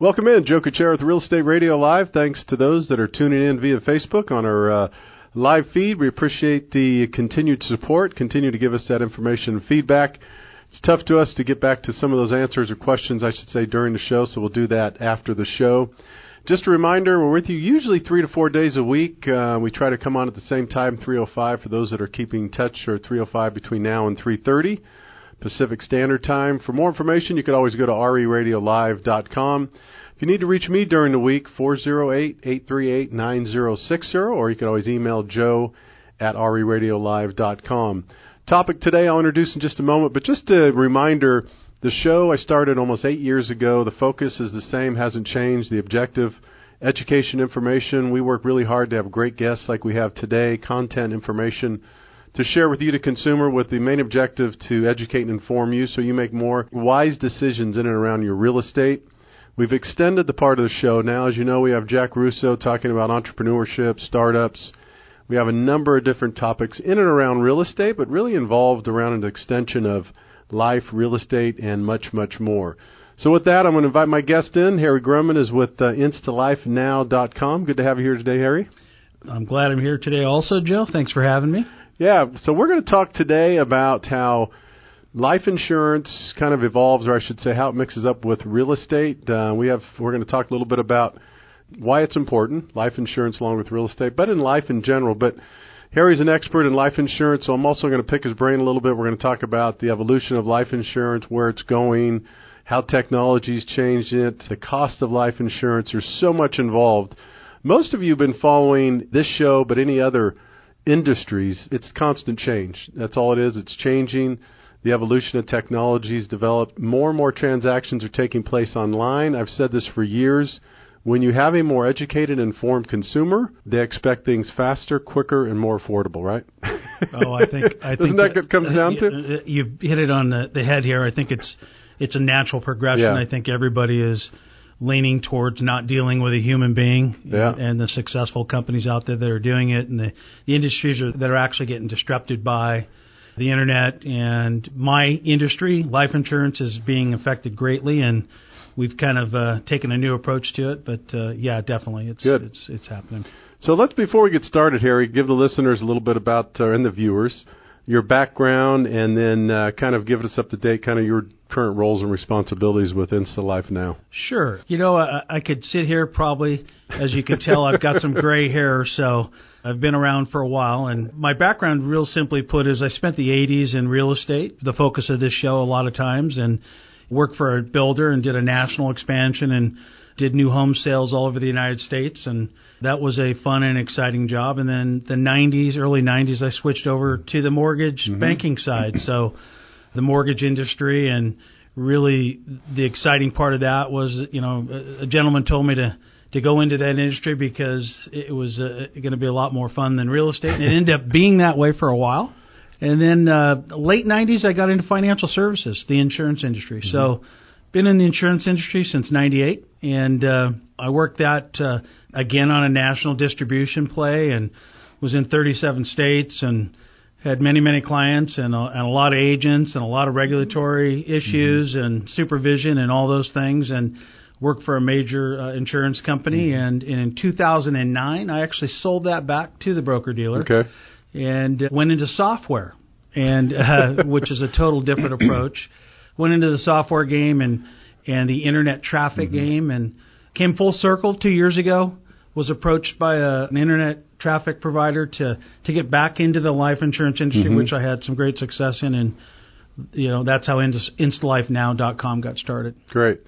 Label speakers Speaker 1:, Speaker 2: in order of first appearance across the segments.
Speaker 1: Welcome in, Joe Kuchera with Real Estate Radio Live. Thanks to those that are tuning in via Facebook on our live feed. We appreciate the continued support. Continue to give us that information and feedback. It's tough to us to get back to some of those answers or questions, I should say, during the show, so we'll do that after the show. Just a reminder, we're with you usually 3 to 4 days a week. We try to come on at the same time, 3:05 for those that are keeping touch, or 3:05 between now and 3:30 Pacific Standard Time. For more information, you can always go to RERL-1510.com. If you need to reach me during the week, 408-838-9060, or you can always email joe at RERL-1510.com. Topic today I'll introduce in just a moment, but just a reminder, the show I started almost 8 years ago. The focus is the same, hasn't changed. The objective, education, information. We work really hard to have great guests like we have today, content, information to share with you, the consumer, with the main objective to educate and inform you so you make more wise decisions in and around your real estate. We've extended the part of the show now. As you know, we have Jack Russo talking about entrepreneurship, startups. We have a number of different topics in and around real estate, but really involved around an extension of life, real estate, and much, much more. So with that, I'm going to invite my guest in. Harry Grundmann is with instalifenow.com. Good to have you here today, Harry.
Speaker 2: I'm glad I'm here today also, Joe. Thanks for having me.
Speaker 1: Yeah, so we're going to talk today about how life insurance kind of evolves, or I should say how it mixes up with real estate. We're going to talk a little bit about why it's important, life insurance along with real estate, but in life in general. But Harry's an expert in life insurance, so I'm also going to pick his brain a little bit. We're going to talk about the evolution of life insurance, where it's going, how technology's changed it, the cost of life insurance. There's so much involved. Most of you have been following this show, but any other industries, it's constant change. That's all it is. It's changing. The evolution of technology has developed. More and more transactions are taking place online. I've said this for years. When you have a more educated, informed consumer, they expect things faster, quicker, and more affordable, right?
Speaker 2: Oh, I think
Speaker 1: Isn't that what it comes down to?
Speaker 2: You hit it on the head here. I think it's a natural progression. Yeah. I think everybody is leaning towards not dealing with a human being, and the successful companies out there that are doing it, and the industries that are actually getting disrupted by the internet. And my industry, life insurance, is being affected greatly, and we've kind of taken a new approach to it. But yeah, definitely, it's happening. So
Speaker 1: before we get started, Harry, give the listeners a little bit about, and the viewers, your background, and then kind of give us up to date, kind of your current roles and responsibilities with InstaLife Now.
Speaker 2: Sure. You know, I could sit here probably, as you can tell, I've got some gray hair, so I've been around for a while. And my background, real simply put, is I spent the 80s in real estate, the focus of this show a lot of times, and worked for a builder and did a national expansion and did new home sales all over the United States, and that was a fun and exciting job. And then early 90s, I switched over to the mortgage banking side, so the mortgage industry. And really the exciting part of that was, a gentleman told me to go into that industry because it was going to be a lot more fun than real estate, and it ended up being that way for a while. And then late 90s, I got into financial services, the insurance industry. So been in the insurance industry since 98, and I worked that, again, on a national distribution play, and was in 37 states and had many, many clients and a lot of agents and a lot of regulatory issues and supervision and all those things, and worked for a major insurance company. And in 2009, I actually sold that back to the broker-dealer.
Speaker 1: Okay.
Speaker 2: And went into software, and which is a total different approach. Went into the software game and the internet traffic game, and came full circle 2 years ago. Was approached by an internet traffic provider to get back into the life insurance industry, which I had some great success in, and that's how instalifenow.com got started.
Speaker 1: Great.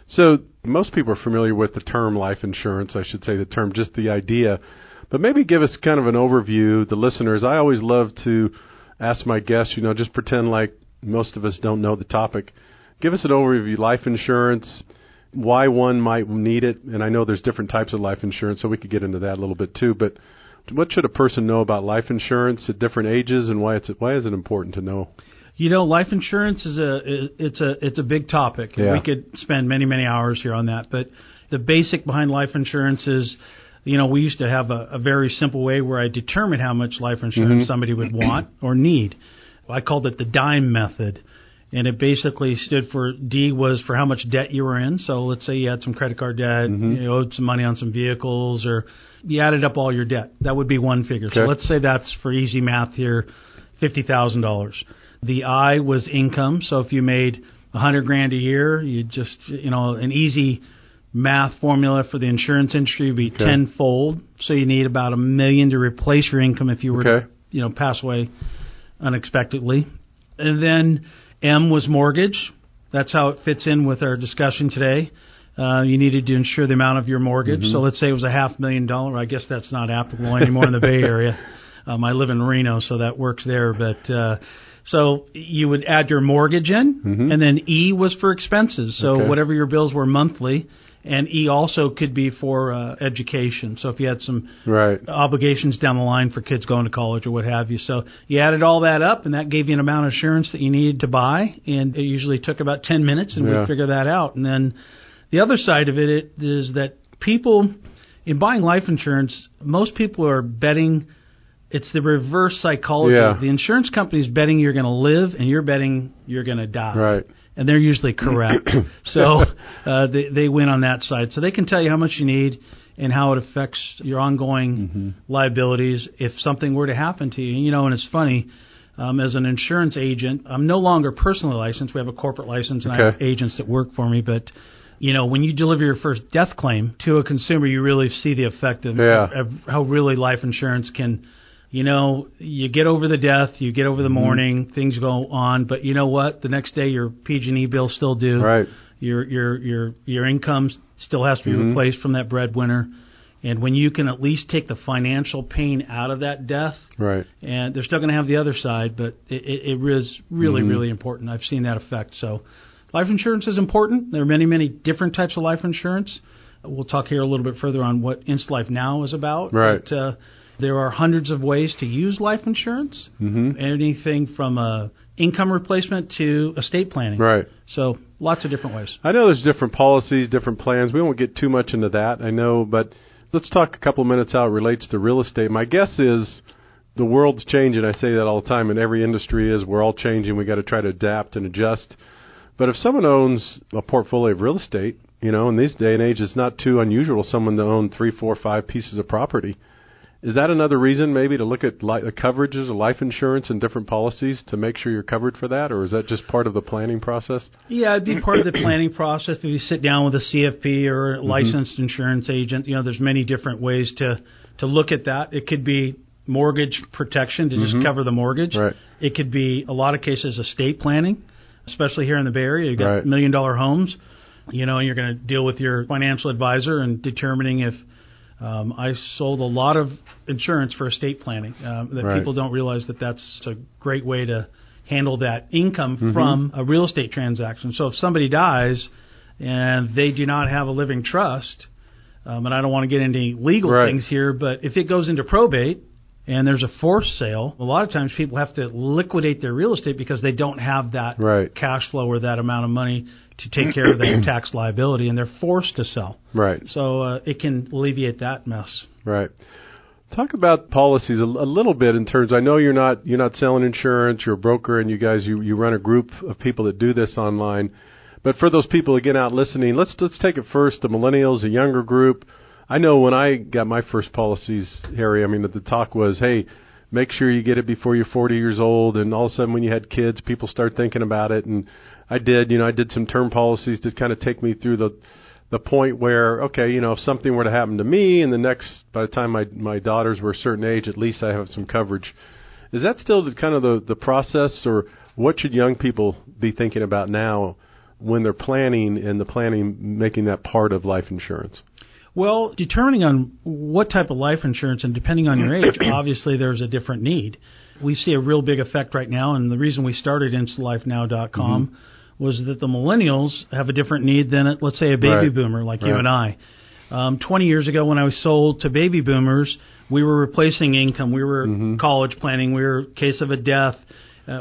Speaker 1: So most people are familiar with the term life insurance. I should say the term, just the idea. But maybe give us kind of an overview, the listeners. I always love to ask my guests, just pretend like most of us don't know the topic. Give us an overview of life insurance, why one might need it. And I know there's different types of life insurance, so we could get into that a little bit too. But what should a person know about life insurance at different ages, and why is it important to know?
Speaker 2: Life insurance is a big topic. Yeah. We could spend many, many hours here on that. But the basic behind life insurance is, we used to have a very simple way where I determined how much life insurance somebody would want or need. I called it the dime method. And it basically stood for, D was for how much debt you were in. So let's say you had some credit card debt, you owed some money on some vehicles, or you added up all your debt. That would be one figure.
Speaker 1: Okay.
Speaker 2: So let's say that's, for easy math here, $50,000. The I was income. So if you made $100,000 a year, you just, an easy math formula for the insurance industry would be tenfold. So you need about $1 million to replace your income if you were to, pass away unexpectedly. And then M was mortgage. That's how it fits in with our discussion today. You needed to insure the amount of your mortgage. So let's say it was $500,000. I guess that's not applicable anymore in the Bay Area. I live in Reno, so that works there. But so you would add your mortgage in, and then E was for expenses. So whatever your bills were monthly. And E also could be for education. So if you had some obligations down the line for kids going to college or what have you. So you added all that up, and that gave you an amount of insurance that you needed to buy. And it usually took about 10 minutes, and we'd figure that out. And then the other side of it is that people, in buying life insurance, most people are betting. It's the reverse psychology. The insurance company's betting you're going to live, and you're betting you're going to die.
Speaker 1: Right.
Speaker 2: And they're usually correct. So they win on that side. So they can tell you how much you need and how it affects your ongoing liabilities if something were to happen to you. And it's funny, as an insurance agent, I'm no longer personally licensed. We have a corporate license, and I have agents that work for me. But, when you deliver your first death claim to a consumer, you really see the effect of how really life insurance can – you get over the death, you get over the mourning, things go on, but you know what? The next day your PG&E bills still due.
Speaker 1: Right.
Speaker 2: Your income still has to be replaced from that breadwinner. And when you can at least take the financial pain out of that death, and they're still going to have the other side, but it is really, really important. I've seen that effect. So life insurance is important. There are many, many different types of life insurance. We'll talk here a little bit further on what InstaLife Now is about.
Speaker 1: Right.
Speaker 2: But, there are hundreds of ways to use life insurance, anything from income replacement to estate planning. Right. So lots of different ways.
Speaker 1: I know there's different policies, different plans. We won't get too much into that, I know, but let's talk a couple of minutes how it relates to real estate. My guess is the world's changing. I say that all the time, and every industry is. We're all changing. We got to try to adapt and adjust. But if someone owns a portfolio of real estate, in this day and age, it's not too unusual someone to own 3, 4, 5 pieces of property. Is that another reason maybe to look at the coverages of life insurance and different policies to make sure you're covered for that, or is that just part of the planning process?
Speaker 2: Yeah, it'd be part of the planning process. If you sit down with a CFP or a licensed insurance agent, there's many different ways to look at that. It could be mortgage protection to just cover the mortgage. Right. It could be, a lot of cases, estate planning, especially here in the Bay Area. You've got $1 million homes, and you're going to deal with your financial advisor and determining if I sold a lot of insurance for estate planning. People don't realize that's a great way to handle that income from a real estate transaction. So if somebody dies and they do not have a living trust, and I don't want to get into any legal things here, but if it goes into probate and there's a forced sale, a lot of times people have to liquidate their real estate because they don't have that cash flow or that amount of money to take care of that tax liability, and they're forced to sell. Right. So it can alleviate that mess.
Speaker 1: Right. Talk about policies a little bit in terms. I know you're not selling insurance. You're a broker, and you run a group of people that do this online. But for those people again out listening, let's take it first. The millennials, a younger group. I know when I got my first policies, Harry, the talk was, hey, make sure you get it before you're 40 years old. And all of a sudden when you had kids, people start thinking about it. And I did some term policies to kind of take me through the point where, okay, if something were to happen to me and by the time my daughters were a certain age, at least I have some coverage. Is that still kind of the process, or what should young people be thinking about now when they're planning making that part of life insurance?
Speaker 2: Well, determining on what type of life insurance and depending on your age, obviously there's a different need. We see a real big effect right now, and the reason we started instalifenow.com was that the millennials have a different need than, let's say, a baby boomer like you and I. 20 years ago when I was sold to baby boomers, we were replacing income. We were college planning. We were case of a death.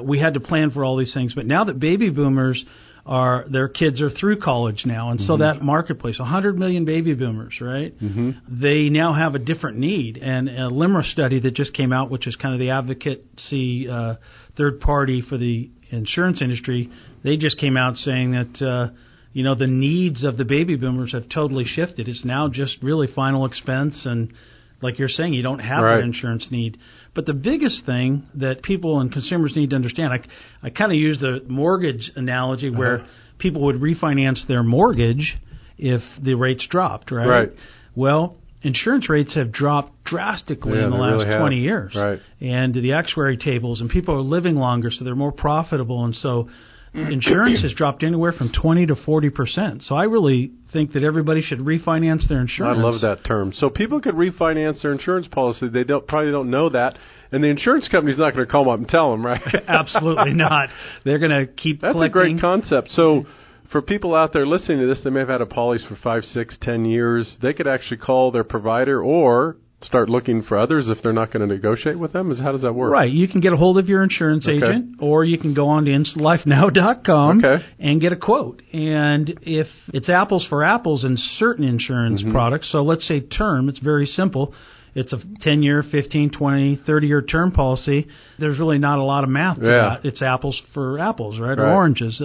Speaker 2: We had to plan for all these things. But now that baby boomers their kids are through college now, and so that marketplace, 100 million baby boomers, right? They now have a different need. And a LIMRA study that just came out, which is kind of the advocacy third party for the insurance industry, they just came out saying that the needs of the baby boomers have totally shifted. It's now just really final expense, and like you're saying, you don't have that insurance need. But the biggest thing that people and consumers need to understand, I kind of use the mortgage analogy where people would refinance their mortgage if the rates dropped, right? Well, insurance rates have dropped drastically in the last 20 years. And the actuary tables, and people are living longer, so they're more profitable. And so insurance has dropped anywhere from 20 to 40%. So I really think that everybody should refinance their insurance.
Speaker 1: I love that term. So people could refinance their insurance policy. They probably don't know that. And the insurance company's not going to call them up and tell them, right?
Speaker 2: Absolutely not. They're going to keep collecting.
Speaker 1: That's a great concept. So for people out there listening to this, they may have had a policy for 5, 6, 10 years. They could actually call their provider or start looking for others if they're not going to negotiate with them? How does that work?
Speaker 2: Right. You can get a hold of your insurance agent, or you can go on to instalifenow.com and get a quote. And if it's apples for apples in certain insurance products, so let's say term, it's very simple. It's a 10-year, 15, 20, 30-year term policy. There's really not a lot of math to that. It's apples for apples, right? Or oranges.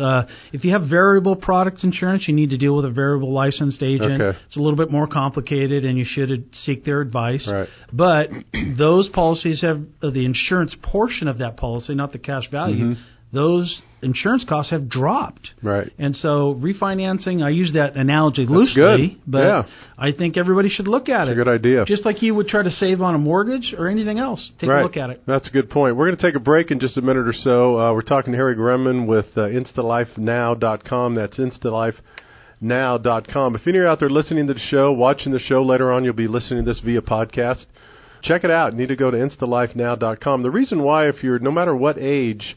Speaker 2: If you have variable product insurance, you need to deal with a variable licensed agent. It's a little bit more complicated, and you should seek their advice. But those policies have the insurance portion of that policy, not the cash value. Those insurance costs have dropped. And so refinancing, I use that analogy loosely, but I think everybody should look at it.
Speaker 1: That's a good idea.
Speaker 2: Just like you would try to save on a mortgage or anything else. Take a look at it.
Speaker 1: That's a good point. We're going to take a break in just a minute or so. We're talking to Harry Grundmann with instalifenow.com. That's instalifenow.com. If you're out there listening to the show, watching the show, later on you'll be listening to this via podcast. Check it out. You need to go to instalifenow.com. The reason why, if you're no matter what age,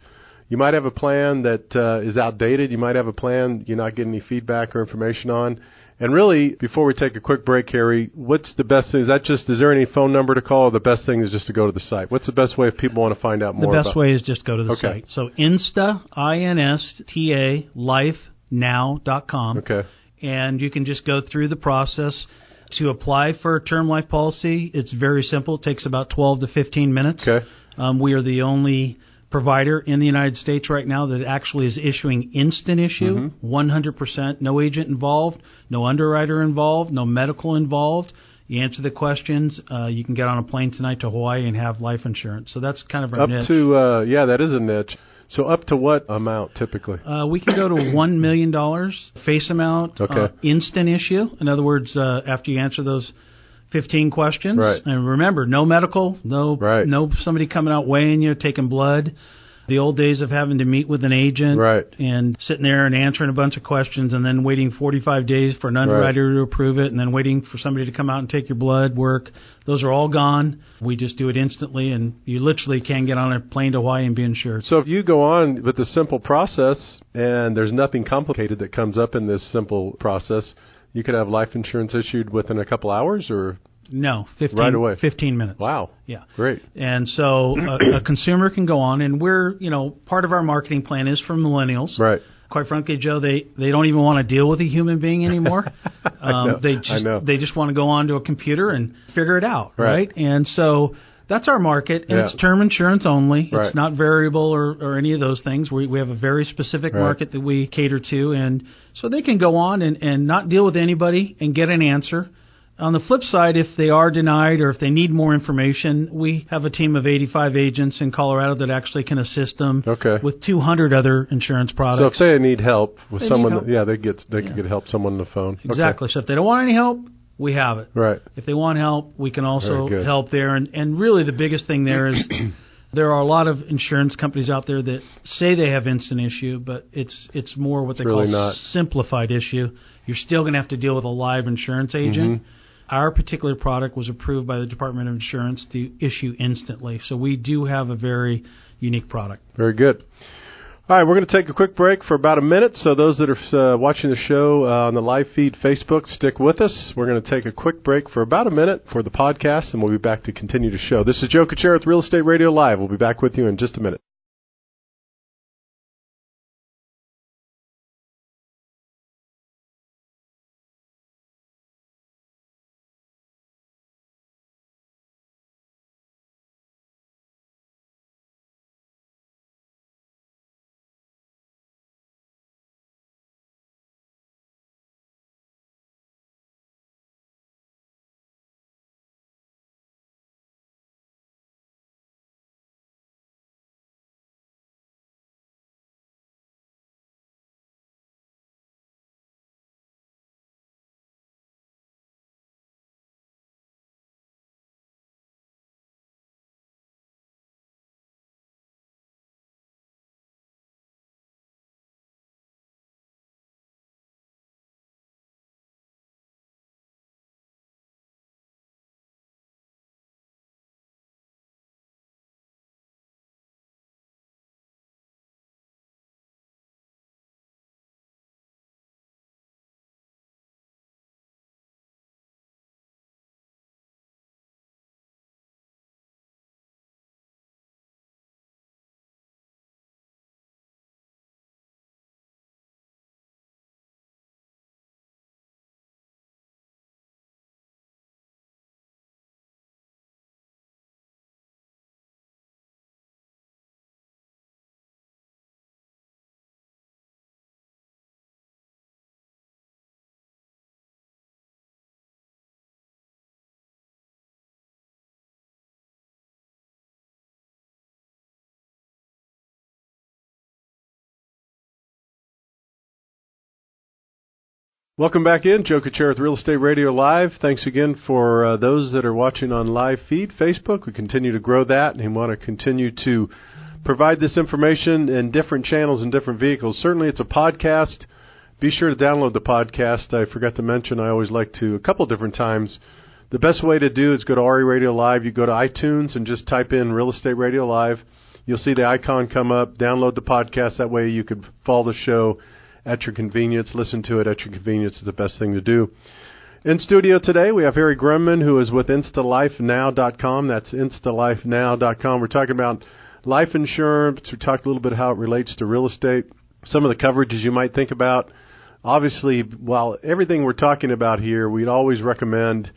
Speaker 1: you might have a plan that is outdated. You might have a plan you're not getting any feedback or information on. And really, before we take a quick break, Harry, what's the best thing? Is there any phone number to call, or the best thing is just to go to the site? What's the best way if people want to find out more?
Speaker 2: The best way is just go to the site. So INSTA, lifenow.com. And you can just go through the process. To apply for a term life policy, it's very simple. It takes about 12 to 15 minutes. We are the only provider in the United States right now that actually is issuing instant issue, 100%, no agent involved, no underwriter involved, no medical involved. You answer the questions. You can get on a plane tonight to Hawaii and have life insurance. So that's kind of our niche.
Speaker 1: That is a niche. So up to what amount typically?
Speaker 2: We can go to $1 million face amount, instant issue. In other words, after you answer those 15 questions. And remember, no medical, no somebody coming out weighing you, taking blood. The old days of having to meet with an agent and sitting there and answering a bunch of questions and then waiting 45 days for an underwriter to approve it and then waiting for somebody to come out and take your blood work. Those are all gone. We just do it instantly, and you literally can get on a plane to Hawaii and be insured.
Speaker 1: So if you go on with the simple process and there's nothing complicated that comes up in this simple process, you could have life insurance issued within a couple hours, or?
Speaker 2: No, 15,
Speaker 1: right away.
Speaker 2: 15 minutes.
Speaker 1: Wow.
Speaker 2: Yeah.
Speaker 1: Great.
Speaker 2: And so a consumer can go on, and we're, part of our marketing plan is for millennials. Quite frankly, Joe, they don't even want to deal with a human being anymore. They just want to go on to a computer and figure it out, right? And so that's our market, and it's term insurance only. It's not variable or any of those things. We have a very specific market that we cater to, and so they can go on and not deal with anybody and get an answer. On the flip side, if they are denied or if they need more information, we have a team of 85 agents in Colorado that actually can assist them with 200 other insurance products.
Speaker 1: So if they need help with someone, they could get help someone on the phone.
Speaker 2: Exactly. So if they don't want any help, we have it. If they want help, we can also help there. And really the biggest thing there is there are a lot of insurance companies out there that say they have instant issue, but it's more what they call simplified issue. You're still going to have to deal with a live insurance agent. Our particular product was approved by the Department of Insurance to issue instantly. So we do have a very unique product.
Speaker 1: Very good. All right, we're going to take a quick break for about a minute. So those that are watching the show on the live feed Facebook, stick with us. We're going to take a quick break for about a minute for the podcast, and we'll be back to continue the show. This is Joe Kuchera with Real Estate Radio Live. We'll be back with you in just a minute. Welcome back in. Joe Kuchera with Real Estate Radio Live. Thanks again for those that are watching on live feed, Facebook. We continue to grow that and want to continue to provide this information in different channels and different vehicles. Certainly it's a podcast. Be sure to download the podcast. I forgot to mention, I always like to, a couple different times. The best way to do is go to RE Radio Live. You go to iTunes and just type in Real Estate Radio Live. You'll see the icon come up. Download the podcast. That way you could follow the show at your convenience. Listen to it at your convenience is the best thing to do. In studio today, we have Harry Grundmann, who is with instalifenow.com. That's instalifenow.com. We're talking about life insurance. We talked a little bit how it relates to real estate, some of the coverages you might think about. Obviously, while everything we're talking about here, we'd always recommend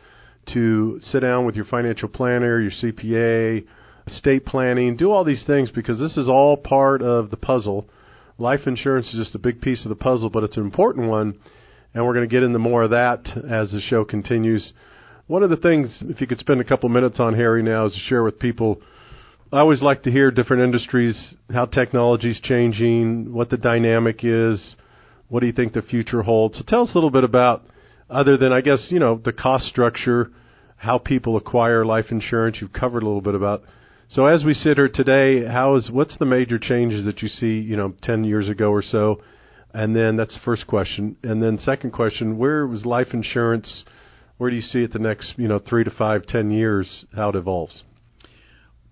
Speaker 1: to sit down with your financial planner, your CPA, estate planning, do all these things because this is all part of the puzzle. Life insurance is just a big piece of the puzzle, but it's an important one, and we're going to get into more of that as the show continues. One of the things, if you could spend a couple minutes on, Harry, now is to share with people. I always like to hear different industries, how technology is changing, what the dynamic is, what do you think the future holds. So tell us a little bit about, other than, I guess, the cost structure, how people acquire life insurance. You've covered a little bit about. So as we sit here today, what's the major changes that you see, 10 years ago or so? And then that's the first question. And then second question, where was life insurance? Where do you see it the next, 3 to 5, 10 years, how it evolves?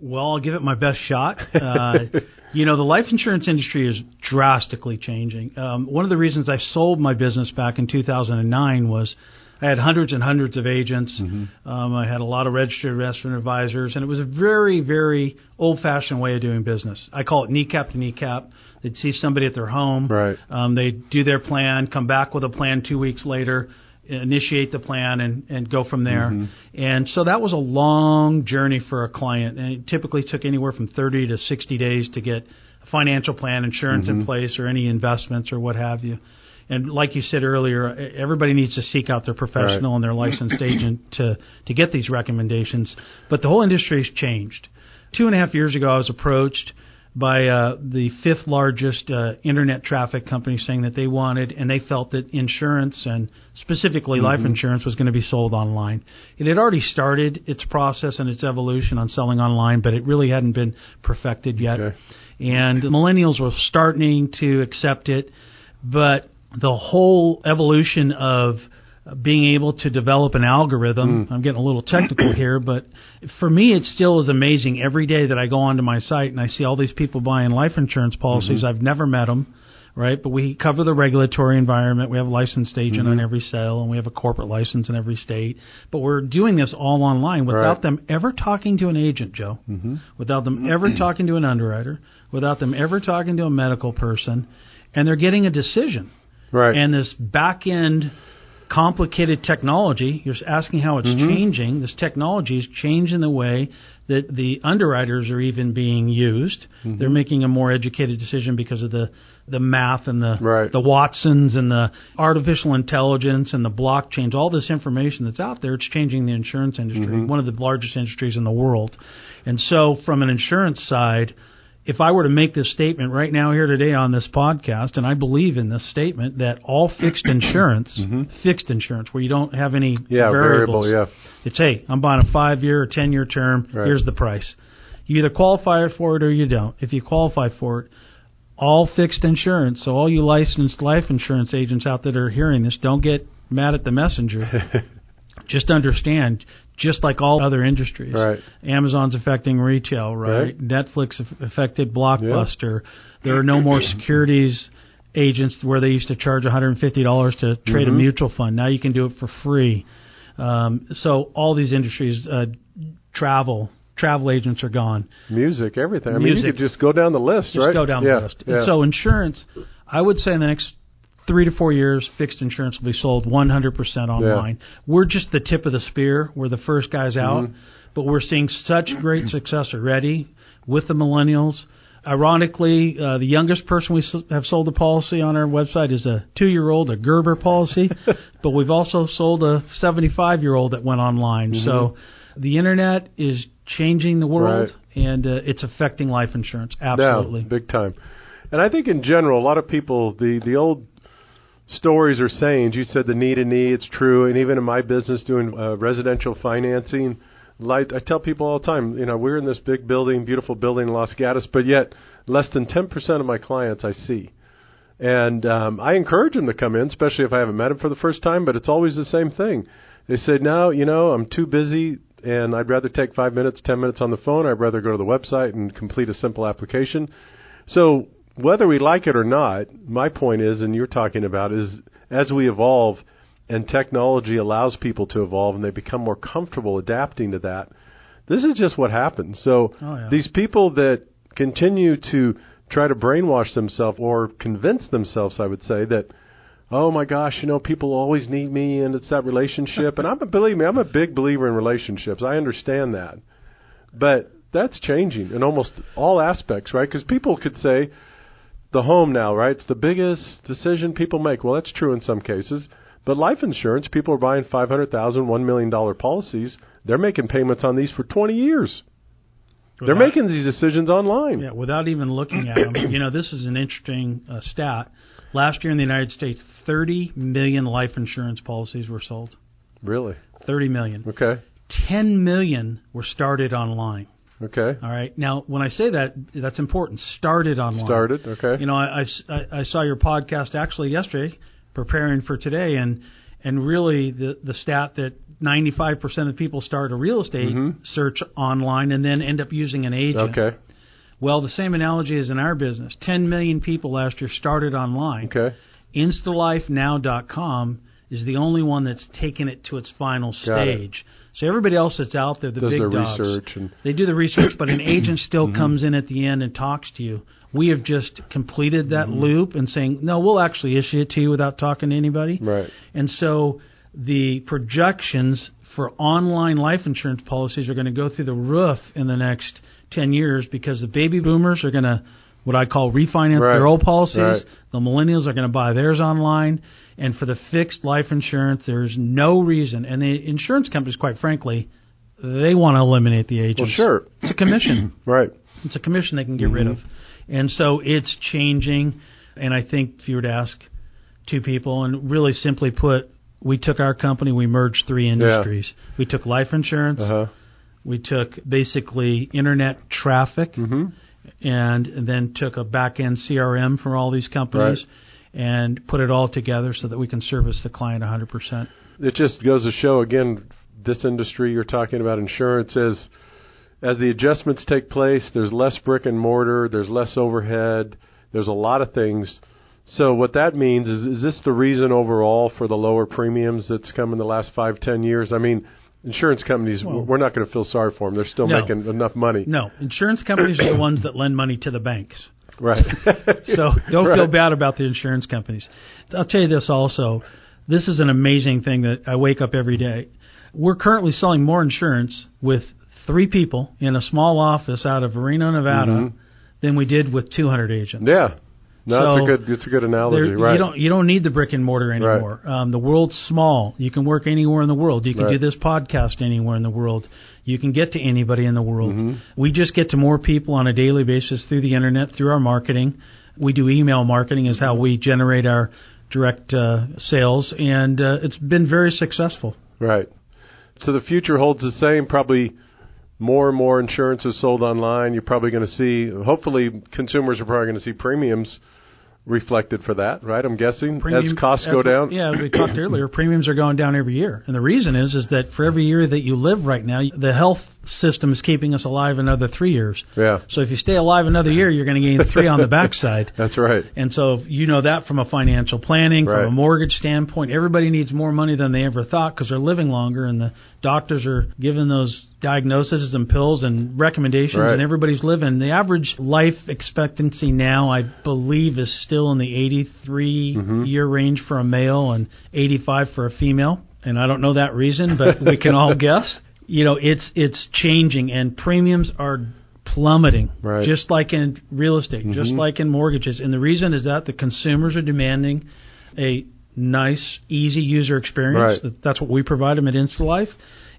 Speaker 2: Well, I'll give it my best shot. The life insurance industry is drastically changing. One of the reasons I sold my business back in 2009 was I had hundreds and hundreds of agents. Mm-hmm. I had a lot of registered investment advisors, and it was a very, very old-fashioned way of doing business. I call it kneecap to kneecap. They'd see somebody at their home. Right. They'd do their plan, come back with a plan 2 weeks later, initiate the plan, and go from there. Mm-hmm. And so that was a long journey for a client, and it typically took anywhere from 30 to 60 days to get a financial plan, insurance in place, or any investments or what have you. And like you said earlier, everybody needs to seek out their professional and their licensed agent to get these recommendations. But the whole industry has changed. 2.5 years ago, I was approached by the fifth largest internet traffic company saying that they wanted and they felt that insurance and specifically life insurance was going to be sold online. It had already started its process and its evolution on selling online, but it really hadn't been perfected yet. Okay. And millennials were starting to accept it, but the whole evolution of being able to develop an algorithm, I'm getting a little technical here, but for me it still is amazing every day that I go onto my site and I see all these people buying life insurance policies. I've never met them, right? But we cover the regulatory environment. We have a licensed agent on every sale, and we have a corporate license in every state. But we're doing this all online without them ever talking to an agent, Joe, without them ever talking to an underwriter, without them ever talking to a medical person, and they're getting a decision. Right. And this back-end complicated technology, you're asking how it's changing. This technology is changing the way that the underwriters are even being used. They're making a more educated decision because of the math and the Watsons and the artificial intelligence and the blockchains, all this information that's out there. It's changing the insurance industry, one of the largest industries in the world. And so from an insurance side, if I were to make this statement right now here today on this podcast, and I believe in this statement, that all fixed insurance, fixed insurance, where you don't have any variables, it's, hey, I'm buying a 5-year or 10-year term, here's the price. You either qualify for it or you don't. If you qualify for it, all fixed insurance, so all you licensed life insurance agents out there that are hearing this, don't get mad at the messenger. Just understand, just like all other industries, Amazon's affecting retail, Netflix affected Blockbuster. There are no more securities agents where they used to charge $150 to trade a mutual fund. Now you can do it for free. So all these industries, travel agents are gone. Music, everything. I mean, you could just go down the list, Just go down the list. Yeah. So insurance, I would say in the next 3 to 4 years, fixed insurance will be sold 100% online. We're just the tip of the spear. We're the first guys out, but we're seeing such great success already with the millennials. Ironically, the youngest person we have sold a policy on our website is a 2-year-old, a Gerber policy, but we've also sold a 75-year-old that went online. So the Internet is changing the world, and it's affecting life insurance, absolutely. Yeah, big time. And I think in general, a lot of people, the old
Speaker 1: stories or sayings. You said the knee to knee, it's true. And even in my business doing residential financing, I tell people all the time, we're in this big building, beautiful building in Los Gatos, but yet less than 10% of my clients I see. And I encourage them to come in, especially if I haven't met them for the first time, but it's always the same thing. They say, no, I'm too busy, and I'd rather take 5 minutes, 10 minutes on the phone. I'd rather go to the website and complete a simple application. So whether we like it or not, my point is, and you're talking about, is as we evolve and technology allows people to evolve and they become more comfortable adapting to that, this is just what happens. So these people that continue to try to brainwash themselves or convince themselves, I would say, that, oh my gosh, people always need me and it's that relationship. And believe me, I'm a big believer in relationships. I understand that. But that's changing in almost all aspects, right? Because people could say the home now, right? It's the biggest decision people make. Well, that's true in some cases. But life insurance, people are buying $500,000, $1 million policies. They're making payments on these for 20 years. They're making these decisions online.
Speaker 2: Yeah, without even looking at them. This is an interesting stat. Last year in the United States, 30 million life insurance policies were sold.
Speaker 1: Really?
Speaker 2: 30 million.
Speaker 1: Okay.
Speaker 2: 10 million were started online.
Speaker 1: Okay.
Speaker 2: All right. Now, when I say that, that's important. Started online.
Speaker 1: Started, okay.
Speaker 2: I saw your podcast actually yesterday, preparing for today, and really the stat that 95% of people start a real estate search online and then end up using an agent.
Speaker 1: Okay.
Speaker 2: Well, the same analogy is in our business. 10 million people last year started online.
Speaker 1: Okay.
Speaker 2: InstaLifeNow.com is the only one that's taken it to its final stage. So everybody else that's out there, the big dogs,
Speaker 1: research
Speaker 2: they do the research, but an agent still comes in at the end and talks to you. We have just completed that loop and saying, no, we'll actually issue it to you without talking to anybody.
Speaker 1: Right.
Speaker 2: And so the projections for online life insurance policies are going to go through the roof in the next 10 years because the baby boomers are going to, what I call, refinance their old policies.
Speaker 1: Right.
Speaker 2: The millennials are going to buy theirs online. And for the fixed life insurance, there's no reason. And the insurance companies, quite frankly, they want to eliminate the agents.
Speaker 1: Well, sure.
Speaker 2: It's a commission.
Speaker 1: Right.
Speaker 2: It's a commission they can get rid of. And so it's changing. And I think if you were to ask two people, and really simply put, we took our company, we merged three industries. Yeah. We took life insurance. We took basically internet traffic, and then took a back-end CRM for all these companies and put it all together so that we can service the client 100%.
Speaker 1: It just goes to show, again, this industry you're talking about, insurance, as the adjustments take place, there's less brick and mortar, there's less overhead, there's a lot of things. So what that means is this the reason overall for the lower premiums that's come in the last 5-10 years? I mean, insurance companies, we're not going to feel sorry for them. They're still making enough money.
Speaker 2: No, insurance companies are the ones that lend money to the banks.
Speaker 1: Right.
Speaker 2: So don't feel bad about the insurance companies. I'll tell you this also. This is an amazing thing that I wake up every day. We're currently selling more insurance with 3 people in a small office out of Reno, Nevada, than we did with 200 agents.
Speaker 1: Yeah. No, it's a good analogy, right?
Speaker 2: You don't need the brick and mortar anymore. Right. The world's small. You can work anywhere in the world. You can do this podcast anywhere in the world. You can get to anybody in the world. We just get to more people on a daily basis through the internet, through our marketing. We do email marketing is how we generate our direct sales, and it's been very successful.
Speaker 1: Right. So the future holds the same, probably. More and more insurance is sold online. You're probably going to see, hopefully, consumers are probably going to see premiums reflected for that, right? I'm guessing as costs go down.
Speaker 2: Yeah, as we talked earlier, premiums are going down every year. And the reason is that for every year that you live right now, the health system is keeping us alive another 3 years.
Speaker 1: Yeah.
Speaker 2: So if you stay alive another year, you're going to gain 3 on the backside.
Speaker 1: That's right.
Speaker 2: And so you know that from a financial planning, from a mortgage standpoint, everybody needs more money than they ever thought because they're living longer, and the doctors are giving those diagnoses and pills and recommendations, and everybody's living. The average life expectancy now, I believe, is still in the 83-year range for a male and 85 for a female. And I don't know that reason, but we can all guess. You know, it's changing, and premiums are plummeting, just like in real estate, just like in mortgages. And the reason is that the consumers are demanding a nice, easy user experience.
Speaker 1: Right.
Speaker 2: That's what we provide them at InstaLife.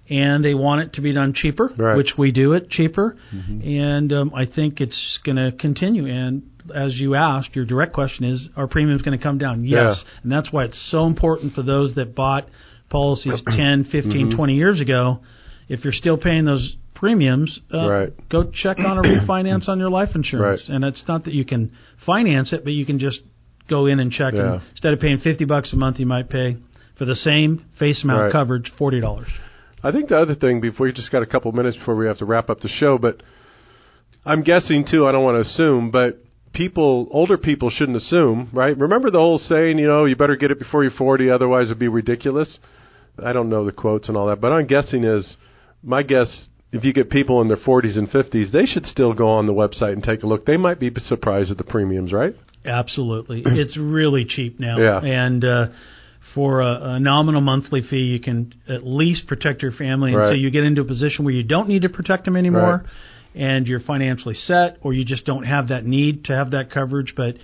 Speaker 2: And they want it to be done cheaper,
Speaker 1: right.
Speaker 2: which we do it cheaper. And I think it's going to continue. And as you asked, your direct question is, are premiums going to come down? Yes.
Speaker 1: Yeah.
Speaker 2: And that's why it's so important for those that bought policies 10, 15, 20 years ago. If you're still paying those premiums, go check on a refinance on your life insurance. And it's not that you can finance it, but you can just go in and check. And instead of paying $50 a month, you might pay for the same face amount coverage, $40.
Speaker 1: I think the other thing, before you just got a couple minutes before we have to wrap up the show, but I'm guessing too, I don't want to assume, but older people shouldn't assume, right? Remember the whole saying, you better get it before you're 40, otherwise it'd be ridiculous. I don't know the quotes and all that, but I'm guessing my guess, if you get people in their 40s and 50s, they should still go on the website and take a look. They might be surprised at the premiums, right?
Speaker 2: Absolutely. It's really cheap now.
Speaker 1: Yeah.
Speaker 2: And for a nominal monthly fee, you can at least protect your family until you get into a position where you don't need to protect them anymore and you're financially set, or you just don't have that need to have that coverage. But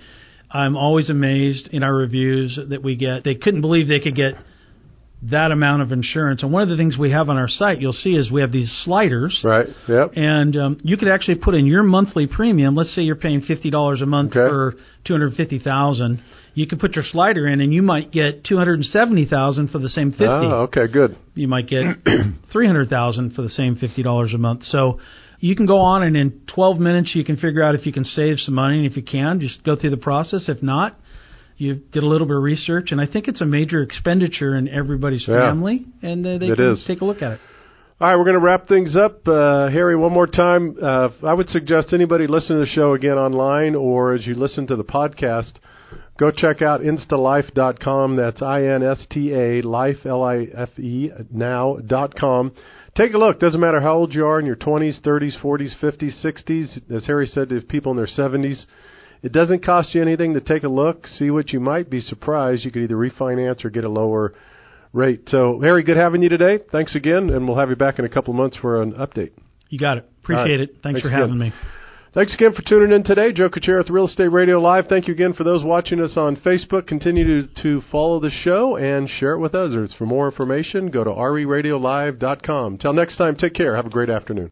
Speaker 2: I'm always amazed in our reviews that we get. They couldn't believe they could get that amount of insurance. And one of the things we have on our site, you'll see, is we have these sliders.
Speaker 1: Right, yep.
Speaker 2: And you could actually put in your monthly premium. Let's say you're paying $50 a month for $250,000. You can put your slider in, and you might get $270,000 for the same $50.
Speaker 1: Oh, okay, good.
Speaker 2: You might get $300,000 for the same $50 a month. So you can go on, and in 12 minutes, you can figure out if you can save some money. And if you can, just go through the process. If not, you did a little bit of research, and I think it's a major expenditure in everybody's family, and they can take a look at it.
Speaker 1: All right, we're going to wrap things up. Harry, one more time, I would suggest anybody listen to the show again online or as you listen to the podcast, go check out instalife.com. That's INSTA, life, L-I-F-E, now.com. Take a look. Doesn't matter how old you are, in your 20s, 30s, 40s, 50s, 60s. As Harry said, to people in their 70s. It doesn't cost you anything to take a look, see what you might be surprised. You could either refinance or get a lower rate. So, Harry, good having you today. Thanks again, and we'll have you back in a couple of months for an update.
Speaker 2: You got it. Appreciate it. Thanks for having me.
Speaker 1: Thanks again for tuning in today. Joe Kuchera with Real Estate Radio Live. Thank you again for those watching us on Facebook. Continue to follow the show and share it with others. For more information, go to reradiolive.com. Till next time, take care. Have a great afternoon.